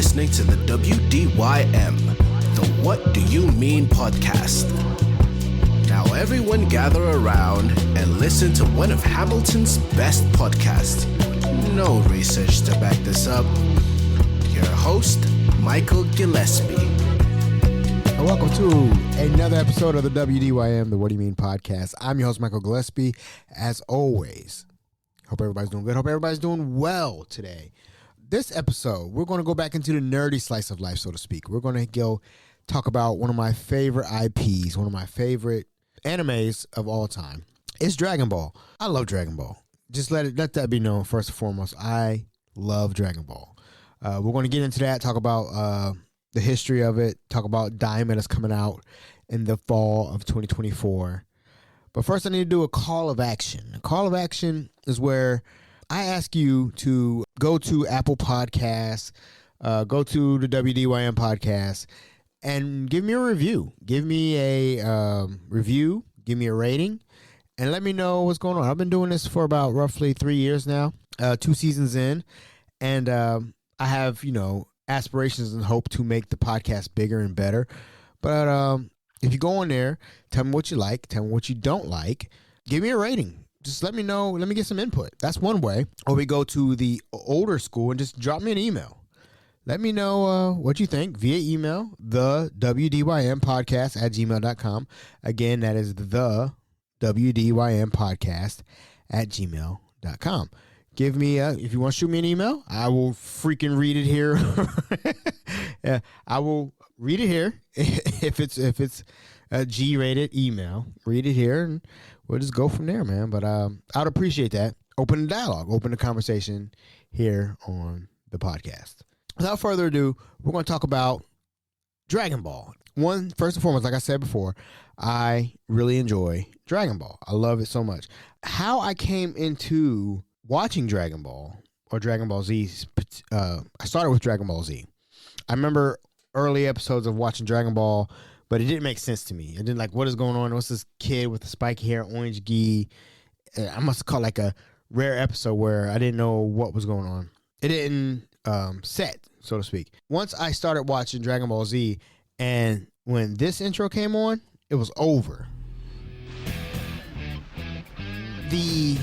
listening to the WDYM, the What Do You Mean podcast. Now everyone gather around and listen to one of Hamilton's best podcasts. No research to back this up. Your host, Michael Gillespie. And welcome to another episode of the WDYM, the What Do You Mean podcast. I'm your host, Michael Gillespie. As always, hope everybody's doing good. Hope everybody's doing well today. This episode, we're going to go back into the nerdy slice of life, so to speak. We're going to go talk about one of my favorite IPs, one of my favorite animes of all time. It's Dragon Ball. I love Dragon Ball. Just let that be known first and foremost. I love Dragon Ball. We're going to get into that, talk about the history of it, talk about Daima that's coming out in the fall of 2024. But first I need to do a call of action. A call of action is where I ask you to go to Apple Podcasts, go to the WDYM podcast, and give me a review. Give me a review, give me a rating, and let me know what's going on. I've been doing this for about roughly 3 years now, 2 seasons in, and I have, aspirations and hope to make the podcast bigger and better. But if you go on there, tell me what you like, tell me what you don't like, give me a rating. Just let me know, let me get some input. That's one way. Or we go to the older school and just drop me an email. Let me know what you think via email, the WDYM podcast at gmail.com. Again, that is the WDYM podcast at gmail.com. Give me, if you want to shoot me an email, I will freaking read it here. Yeah, I will read it here. if it's a G-rated email, read it here, and we'll just go from there, man. But I'd appreciate that. Open the dialogue, open the conversation here on the podcast. Without further ado, we're going to talk about Dragon Ball. First and foremost, like I said before, I really enjoy Dragon Ball. I love it so much. How I came into watching Dragon Ball or Dragon Ball Z, I started with Dragon Ball Z. I remember early episodes of watching Dragon Ball, but it didn't make sense to me. I didn't like, what is going on? What's this kid with the spiky hair, orange gi? I must have caught like a rare episode where I didn't know what was going on. It didn't set, so to speak. Once I started watching Dragon Ball Z, and when this intro came on, it was over. The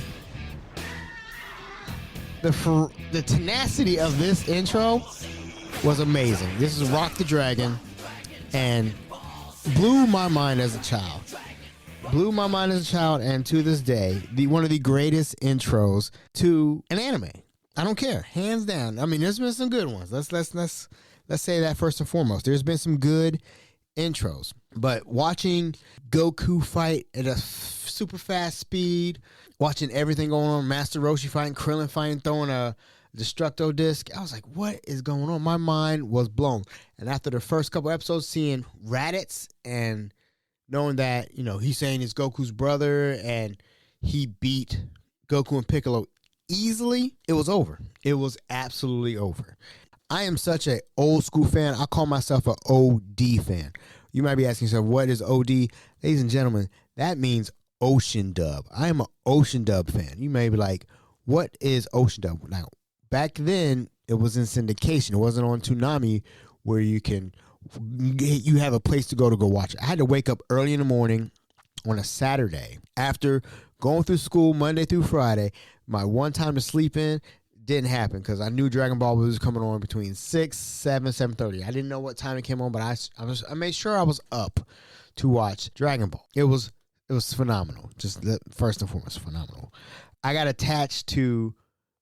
tenacity of this intro was amazing. This is Rock the Dragon, and blew my mind as a child. And to this day, one of the greatest intros to an anime. I don't care, hands down. I mean, there's been some good ones. Let's say that first and foremost. There's been some good intros, but watching Goku fight at a super fast speed, watching everything going on, Master Roshi fighting, Krillin fighting, throwing a Destructo disc, I was like, what is going on? My mind was blown. And after the first couple episodes, seeing Raditz and knowing that, he's saying he's Goku's brother and he beat Goku and Piccolo easily, it was over. It was absolutely over. I am such an old school fan. I call myself an OD fan. You might be asking yourself, what is OD? Ladies and gentlemen, that means Ocean Dub. I am an Ocean Dub fan. You may be like, what is Ocean Dub? Now, back then, it was in syndication. It wasn't on Toonami where you have a place to go watch it. I had to wake up early in the morning on a Saturday after going through school Monday through Friday. My one time to sleep in didn't happen because I knew Dragon Ball was coming on between 6, 7, 7:30. I didn't know what time it came on, but I made sure I was up to watch Dragon Ball. It was phenomenal. Just first and foremost, phenomenal. I got attached to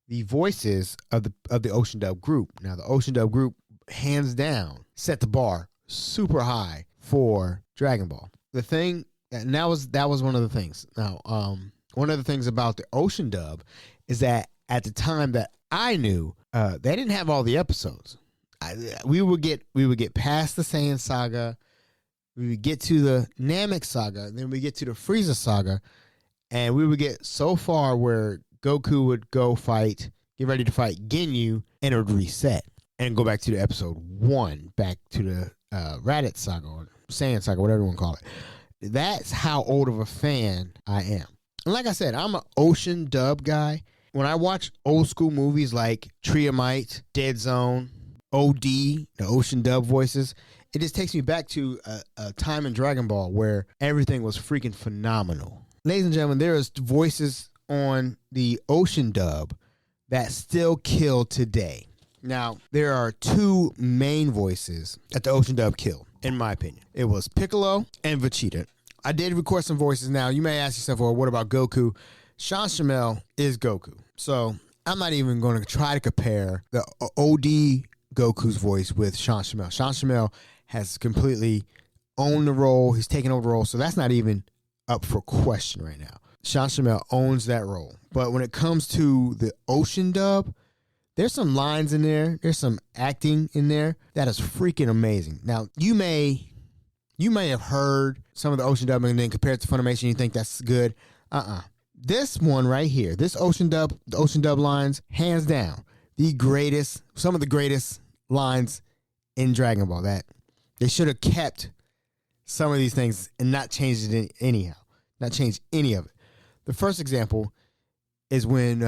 the voices of the Ocean Dub group. Now, the Ocean Dub group, hands down, set the bar super high for Dragon Ball. The thing, and that was one of the things. Now, one of the things about the Ocean Dub is that at the time that I knew, they didn't have all the episodes. We would get past the Saiyan saga, we would get to the Namek saga, and then we get to the Frieza saga, and we would get so far where Goku would get ready to fight Ginyu, and it would reset and go back to the episode 1, back to the Raditz saga or Saiyan saga, whatever you want to call it. That's how old of a fan I am. And like I said, I'm an Ocean Dub guy. When I watch old school movies like Triamite, Dead Zone, OD, the Ocean Dub voices, it just takes me back to a time in Dragon Ball where everything was freaking phenomenal. Ladies and gentlemen, there is voices on the Ocean Dub that still kill today. Now, there are two main voices that the Ocean Dub killed, in my opinion. It was Piccolo and Vegeta. I did record some voices. Now, you may ask yourself, well, what about Goku? Sean Shamel is Goku. So I'm not even going to try to compare the OD Goku's voice with Sean Shamel. Sean Shamel has completely owned the role. He's taken over the role. So that's not even up for question right now. Sean Shamel owns that role. But when it comes to the Ocean Dub, there's some lines in there. There's some acting in there that is freaking amazing. Now, you may have heard some of the Ocean Dub and then compare it to Funimation. You think that's good. This one right here, this the Ocean Dub lines, hands down, some of the greatest lines in Dragon Ball. That they should have kept some of these things and not changed it anyhow. Not changed any of it. The first example is when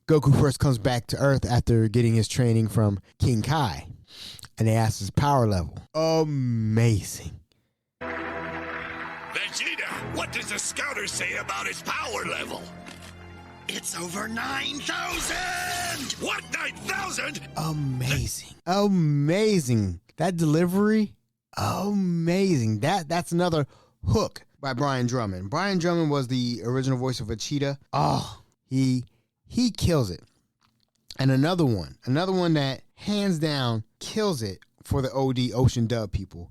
Goku first comes back to Earth after getting his training from King Kai, and they ask his power level. Amazing. Vegeta, what does the scouter say about his power level? It's over 9,000! What, 9,000? Amazing. That delivery, amazing. That's another hook by Brian Drummond. Brian Drummond was the original voice of Vegeta. Oh, he kills it. And another one that hands down kills it for the OD Ocean Dub people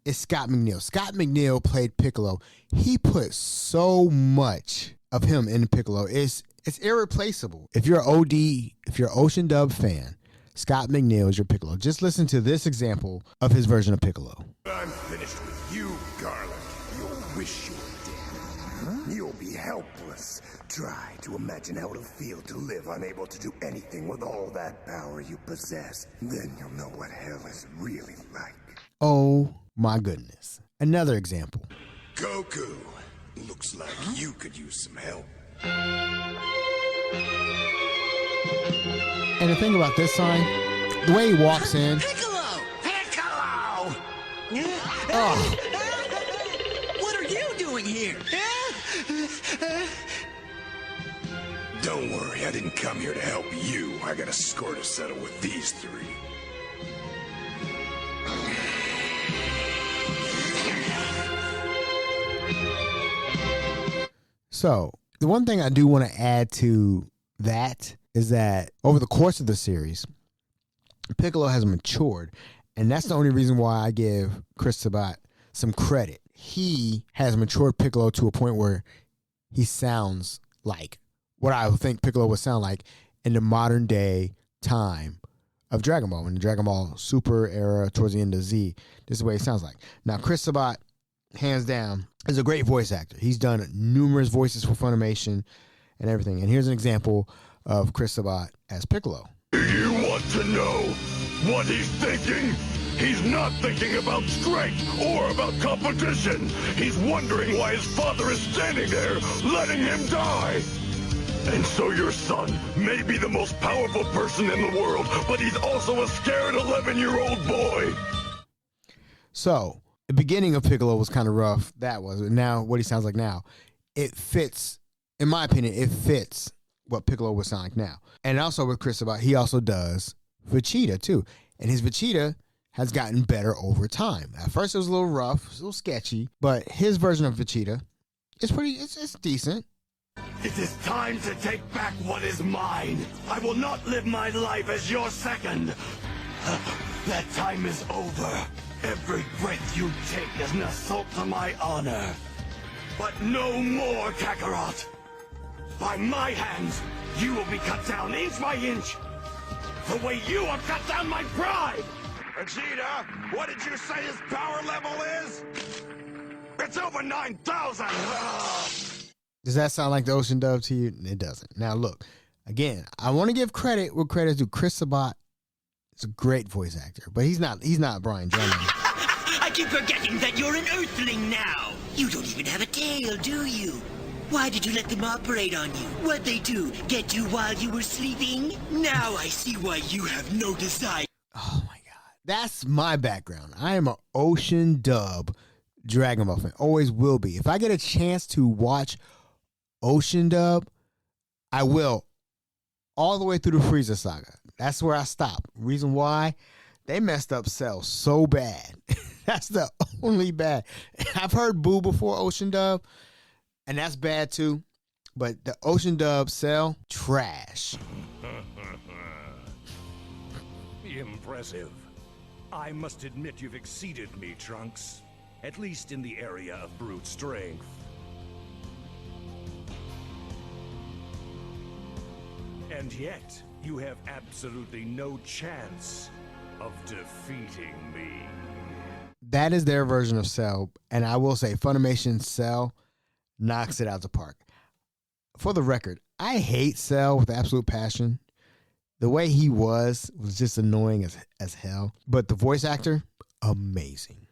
is Scott McNeil. Scott McNeil played Piccolo. He put so much of him in Piccolo. It's irreplaceable. If you're Ocean Dub fan, Scott McNeil is your Piccolo. Just listen to this example of his version of Piccolo. I'm finished with you, Garlic. You'll wish you were dead. You'll be helpless. Try to imagine how it'll feel to live unable to do anything with all that power you possess. Then you'll know what hell is really like. Oh my goodness. Another example. Goku, looks like you could use some help. And the thing about this sign, the way he walks in. Piccolo! Piccolo! Oh. What are you doing here? Don't worry, I didn't come here to help you. I got a score to settle with these three. So, the one thing I do want to add to that is that over the course of the series, Piccolo has matured, and that's the only reason why I give Chris Sabat some credit. He has matured Piccolo to a point where he sounds like what I would think Piccolo would sound like in the modern day time of Dragon Ball, in the Dragon Ball Super era towards the end of Z. This is the way it sounds like. Now, Chris Sabat, hands down, is a great voice actor. He's done numerous voices for Funimation and everything. And here's an example of Chris Sabat as Piccolo. Do you want to know what he's thinking? He's not thinking about strength or about competition. He's wondering why his father is standing there, letting him die. And so your son may be the most powerful person in the world, but he's also a scared 11-year-old boy. So, the beginning of Piccolo was kind of rough. That was. Now, what he sounds like now, it fits, in my opinion, it fits what Piccolo would sound like now. And also with Chris Sabat, he also does Vegeta, too. And his Vegeta has gotten better over time. At first, it was a little rough, a little sketchy, but his version of Vegeta is it's decent. It is time to take back what is mine. I will not live my life as your second. That time is over. Every breath you take is an assault to my honor. But no more, Kakarot. By my hands, you will be cut down inch by inch. The way you have cut down my pride. Vegeta, what did you say his power level is? It's over 9,000. Does that sound like the Ocean Dub to you? It doesn't. Now, look, again, I want to give credit where credit is due. Chris Sabat is a great voice actor, but he's not Brian Drummond. I keep forgetting that you're an Earthling now. You don't even have a tail, do you? Why did you let them operate on you? What'd they do? Get you while you were sleeping? Now I see why you have no desire. Oh, my God. That's my background. I am an Ocean Dub Dragon Ball fan. Always will be. If I get a chance to watch Ocean Dub, I will. All the way through the Frieza saga. That's where I stop. Reason why? They messed up Cell so bad. That's the only bad. I've heard Boo before Ocean Dub, and that's bad too. But the Ocean Dub Cell, trash. Impressive. I must admit you've exceeded me, Trunks. At least in the area of brute strength. And yet, you have absolutely no chance of defeating me. That is their version of Cell, and I will say Funimation Cell knocks it out the park. For the record, I hate Cell with absolute passion. The way he was just annoying as hell. But the voice actor, amazing.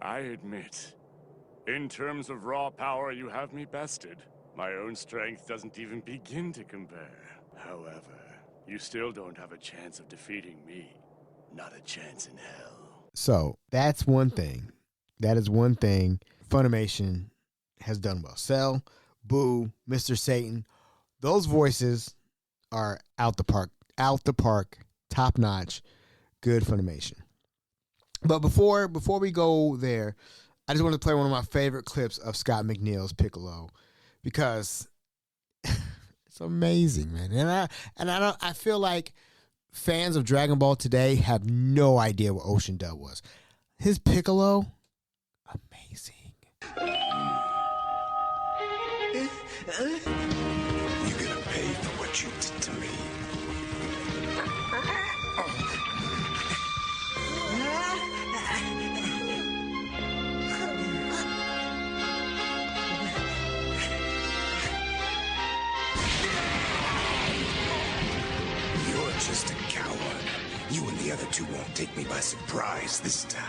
I admit, in terms of raw power, you have me bested. My own strength doesn't even begin to compare. However, you still don't have a chance of defeating me. Not a chance in hell. So that's one thing. That is one thing Funimation has done well. Cell, Boo, Mr. Satan, those voices are out the park, top notch, good Funimation. But before we go there, I just want to play one of my favorite clips of Scott McNeil's Piccolo because it's amazing, man. I feel like fans of Dragon Ball today have no idea what Ocean Dub was. His Piccolo, amazing. You're gonna pay for what you did to me. You're just a coward. You and the other two won't take me by surprise this time.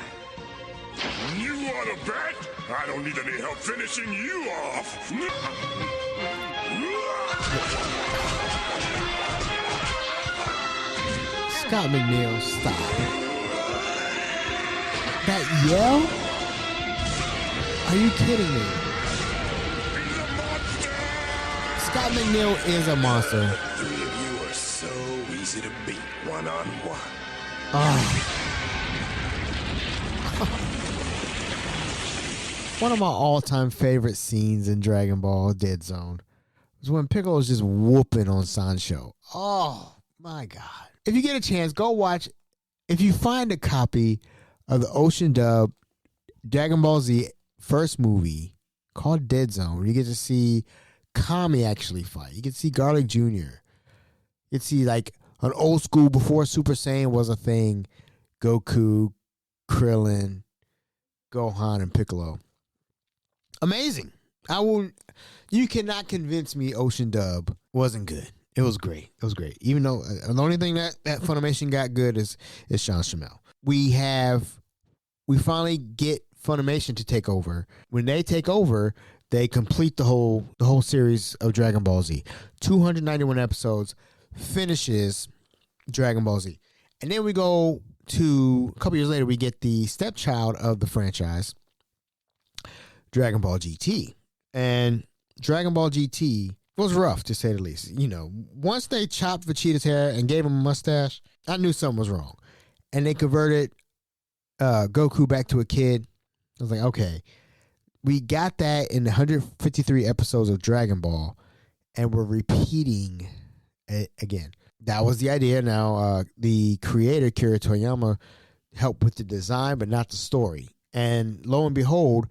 You want to bet? I don't need any help finishing you off. Scott McNeil, stop. That yell? Are you kidding me? Scott McNeil is a monster. Three of you are so easy to beat one-on-one. One of my all-time favorite scenes in Dragon Ball Dead Zone was when Piccolo's just whooping on Sancho. Oh, my God. If you get a chance, go watch. If you find a copy of the Ocean Dub Dragon Ball Z first movie called Dead Zone, you get to see Kami actually fight. You can see Garlic Jr. You can see like an old school before Super Saiyan was a thing. Goku, Krillin, Gohan, and Piccolo. Amazing. You cannot convince me Ocean Dub wasn't good. It was great. It was great. Even though the only thing that Funimation got good is Sean Shamel. We finally get Funimation to take over. When they take over, they complete the whole series of Dragon Ball Z. 291 episodes finishes Dragon Ball Z. And then we go to a couple years later, we get the stepchild of the franchise, Dragon Ball GT. And Dragon Ball GT was rough, to say the least. You know, once they chopped Vegeta's hair and gave him a mustache, I knew something was wrong. And they converted Goku back to a kid. I was like, okay, we got that in the 153 episodes of Dragon Ball, and we're repeating it again. That was the idea. Now, the creator, Kira Toriyama, helped with the design, but not the story. And lo and behold,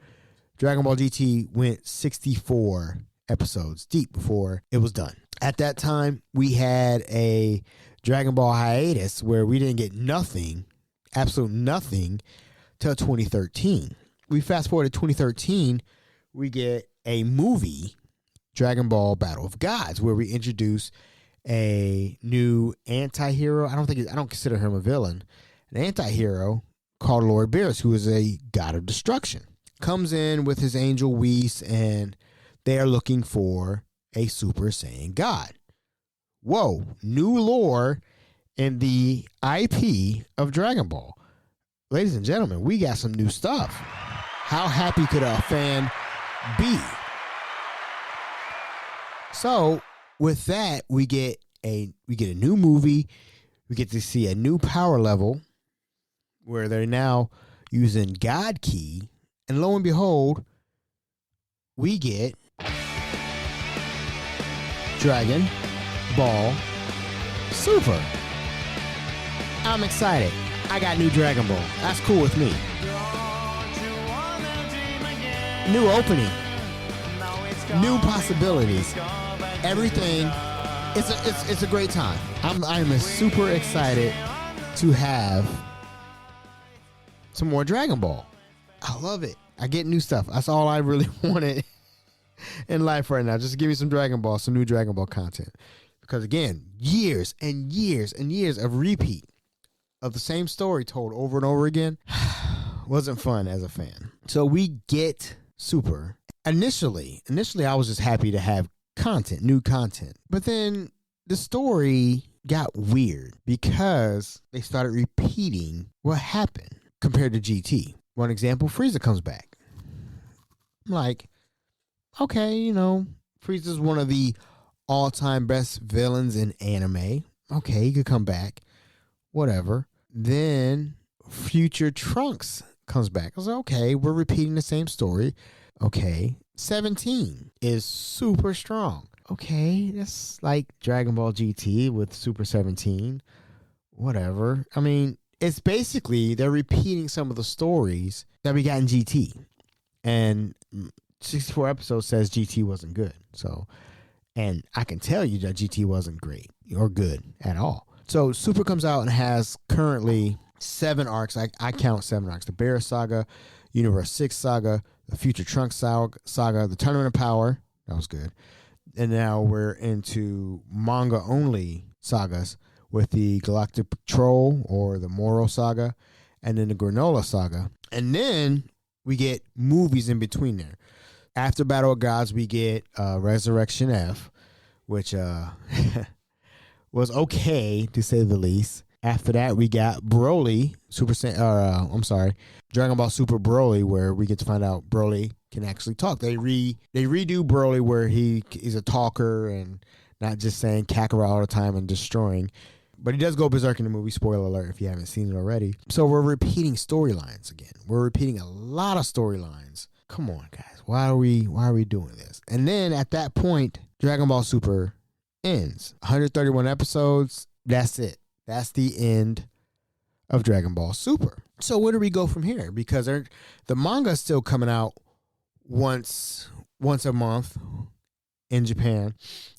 Dragon Ball GT went 64 episodes deep before it was done. At that time, we had a Dragon Ball hiatus where we didn't get nothing, absolute nothing, till 2013. We fast forward to 2013, we get a movie, Dragon Ball Battle of Gods, where we introduce a new anti-hero. I don't consider him a villain. An anti-hero called Lord Beerus, who is a god of destruction. Comes in with his angel Whis, and they are looking for a Super Saiyan god. Whoa, new lore in the IP of Dragon Ball. Ladies and gentlemen, we got some new stuff. How happy could a fan be? So with that, we get a new movie. We get to see a new power level where they're now using God Ki, and lo and behold, we get Dragon Ball Super. I'm excited. I got new Dragon Ball. That's cool with me. New opening. New possibilities. Everything. It's a great time. I'm super excited to have some more Dragon Ball. I love it. I get new stuff. That's all I really wanted in life right now. Just give me some Dragon Ball, some new Dragon Ball content. Because again, years and years and years of repeat of the same story told over and over again wasn't fun as a fan. So we get Super. Initially, I was just happy to have content, new content. But then the story got weird because they started repeating what happened compared to GT. One example, Frieza comes back. I'm like, okay, Frieza's one of the all-time best villains in anime. Okay, he could come back. Whatever. Then future Trunks comes back. I was like, okay, we're repeating the same story. Okay. 17 is super strong. Okay, that's like Dragon Ball GT with Super 17. Whatever. I mean, it's basically they're repeating some of the stories that we got in GT. And 64 episodes says GT wasn't good. So, and I can tell you that GT wasn't great or good at all. So Super comes out and has currently 7 arcs. I count 7 arcs. The Beerus Saga, Universe 6 Saga, the Future Trunks Saga, the Tournament of Power. That was good. And now we're into manga-only sagas with the Galactic Patrol or the Moro Saga, and then the Granola Saga. And then we get movies in between there. After Battle of Gods, we get Resurrection F, which was okay, to say the least. After that, we got Broly, Dragon Ball Super Broly, where we get to find out Broly can actually talk. They redo Broly where he is a talker and not just saying Kakarot all the time and destroying. But he does go berserk in the movie. Spoiler alert if you haven't seen it already. So we're repeating storylines again. We're repeating a lot of storylines. Come on, guys. Why are we doing this? And then at that point, Dragon Ball Super ends. 131 episodes. That's it. That's the end of Dragon Ball Super. So where do we go from here? Because the manga is still coming out once a month in Japan,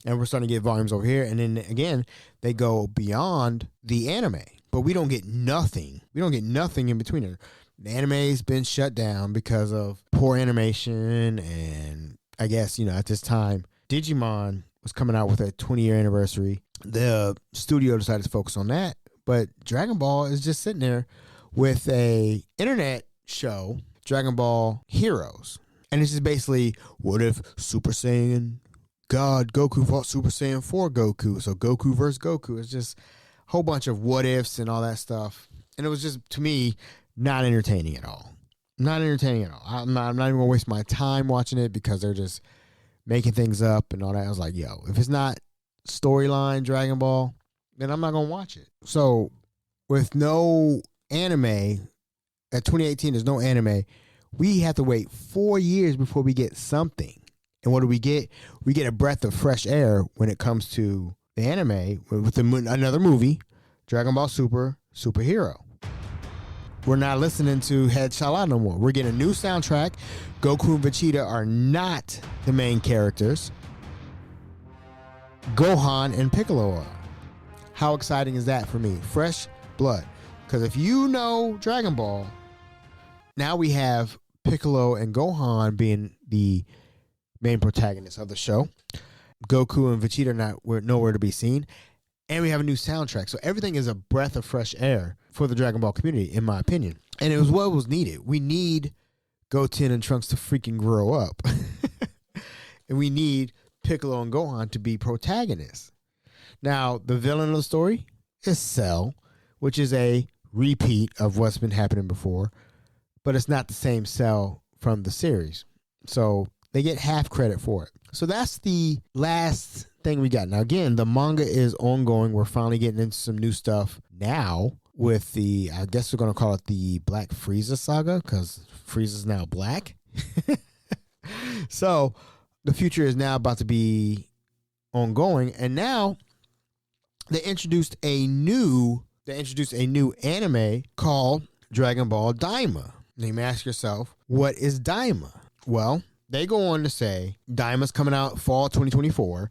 and we're starting to get volumes over here. And then again, they go beyond the anime, but we don't get nothing. We don't get nothing in between it. The anime's been shut down because of poor animation, and I guess, at this time, Digimon was coming out with a 20-year anniversary. The studio decided to focus on that, but Dragon Ball is just sitting there with a internet show, Dragon Ball Heroes. And it's just basically, what if Super Saiyan God Goku fought Super Saiyan 4 Goku? So Goku versus Goku. It's just a whole bunch of what ifs and all that stuff. And it was just, to me, not entertaining at all. Not entertaining at all. I'm not even going to waste my time watching it because they're just making things up and all that. I was like, yo, if it's not storyline Dragon Ball, then I'm not going to watch it. So with no anime, at 2018, there's no anime. We have to wait 4 years before we get something. And what do we get? We get a breath of fresh air when it comes to the anime with another movie, Dragon Ball Super, Superhero. We're not listening to Head Shala no more. We're getting a new soundtrack. Goku and Vegeta are not the main characters. Gohan and Piccolo are. How exciting is that for me? Fresh blood. Because if you know Dragon Ball, now we have Piccolo and Gohan being the main protagonists of the show. Goku and Vegeta were nowhere to be seen. And we have a new soundtrack. So everything is a breath of fresh air for the Dragon Ball community, in my opinion. And it was what was needed. We need Goten and Trunks to freaking grow up. And we need Piccolo and Gohan to be protagonists. Now, the villain of the story, is Cell, which is a repeat of what's been happening before, but it's not the same Cell from the series. So they get half credit for it. So that's the last thing we got. Now, again, the manga is ongoing. We're finally getting into some new stuff now with the, I guess we're going to call it the Black Frieza saga, because Frieza's now black. So the future is now about to be ongoing. And now they introduced a new anime called Dragon Ball Daima. Now you may ask yourself, what is Daima? Well, they go on to say Daima's coming out fall 2024,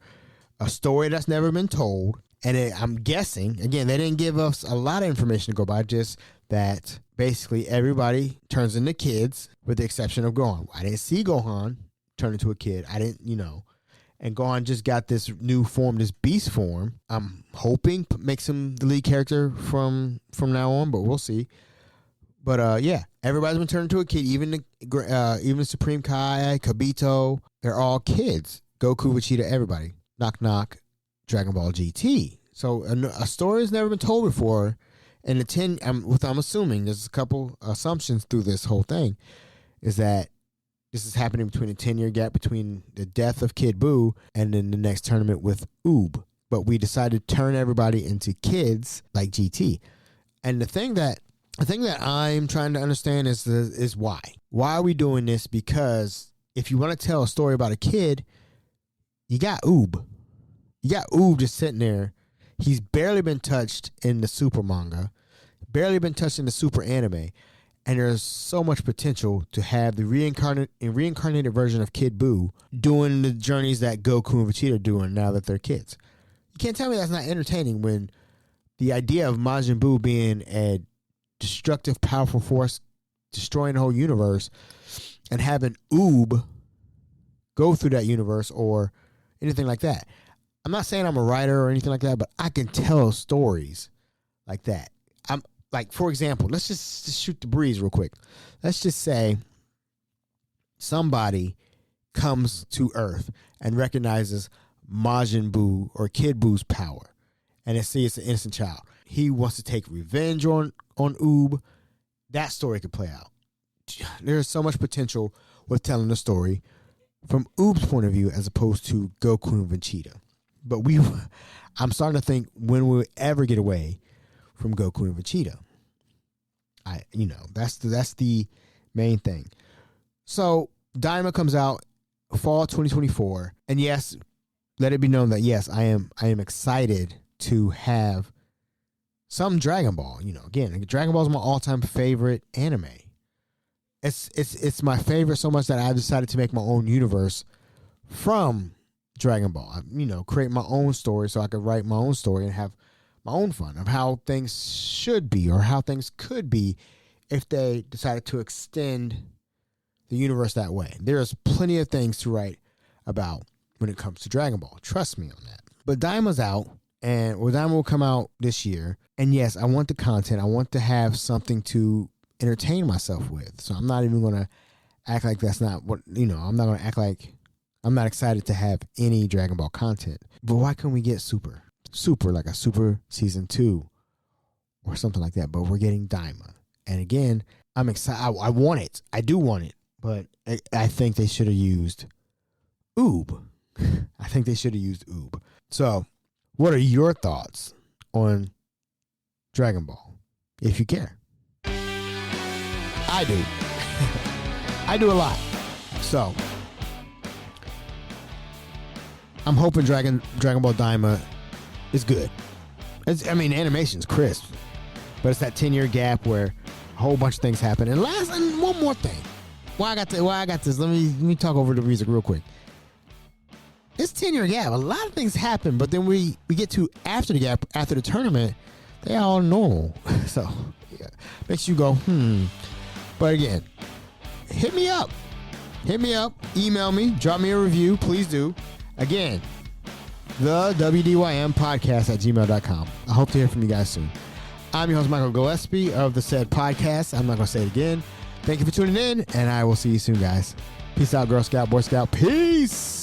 a story that's never been told. And I'm guessing, again, they didn't give us a lot of information to go by, just that basically everybody turns into kids with the exception of Gohan. I didn't see Gohan turn into a kid. I didn't, and Gohan just got this new form, this beast form. I'm hoping makes him the lead character from now on, but we'll see. But yeah, everybody's been turned into a kid. Even the Supreme Kai, Kibito, they're all kids. Goku, Vegeta, everybody. Knock knock. Dragon Ball GT. So a story has never been told before. And I'm assuming there's a couple assumptions through this whole thing, is that this is happening between a 10-year gap between the death of Kid Buu and then the next tournament with Oob. But we decided to turn everybody into kids like GT. And the thing that I'm trying to understand is why. Why are we doing this? Because if you want to tell a story about a kid, you got Oob. You got Oob just sitting there. He's barely been touched in the Super manga, barely been touched in the Super anime, and there's so much potential to have the reincarnated version of Kid Buu doing the journeys that Goku and Vegeta are doing now that they're kids. You can't tell me that's not entertaining when the idea of Majin Buu being a destructive, powerful force destroying the whole universe and having Oob go through that universe or anything like that. I'm not saying I'm a writer or anything like that, but I can tell stories like that. I'm like, for example, let's just shoot the breeze real quick. Let's just say somebody comes to Earth and recognizes Majin Buu or Kid Buu's power, and they see it's an innocent child. He wants to take revenge on Oob. That story could play out. There's so much potential with telling the story from Oob's point of view as opposed to Goku and Vegeta. But I'm starting to think when we'll ever get away from Goku and Vegeta. That's the main thing. So Daima comes out fall 2024, and yes, let it be known that yes, I am excited to have some Dragon Ball. Again, Dragon Ball is my all-time favorite anime. It's my favorite so much that I've decided to make my own universe from Dragon Ball. Create my own story so I could write my own story and have my own fun of how things should be or how things could be if they decided to extend the universe that way. There's plenty of things to write about when it comes to Dragon Ball. Trust me on that. But Daima's out, and Daima will come out this year. And yes, I want the content. I want to have something to entertain myself with. So I'm not even going to act like that's not what, I'm not going to act like I'm not excited to have any Dragon Ball content. But why can't we get Super, like a Super Season 2 or something like that? But we're getting Daima. And again, I'm excited. I want it. I do want it. But I think they should have used Oob. I think they should have used Oob. So what are your thoughts on Dragon Ball, if you care? I do. I do a lot. So I'm hoping Dragon Ball Daima is good. Animation's crisp, but it's that 10-year gap where a whole bunch of things happen. And one more thing. Why I got this? Let me talk over the music real quick. It's 10-year gap. A lot of things happen, but then we get to after the gap, after the tournament, they all normal. So yeah, makes you go, But again, hit me up. Email me. Drop me a review. Please do. Again, the WDYM podcast at gmail.com. I hope to hear from you guys soon. I'm your host, Michael Gillespie of the said podcast. I'm not going to say it again. Thank you for tuning in, and I will see you soon, guys. Peace out, Girl Scout, Boy Scout. Peace.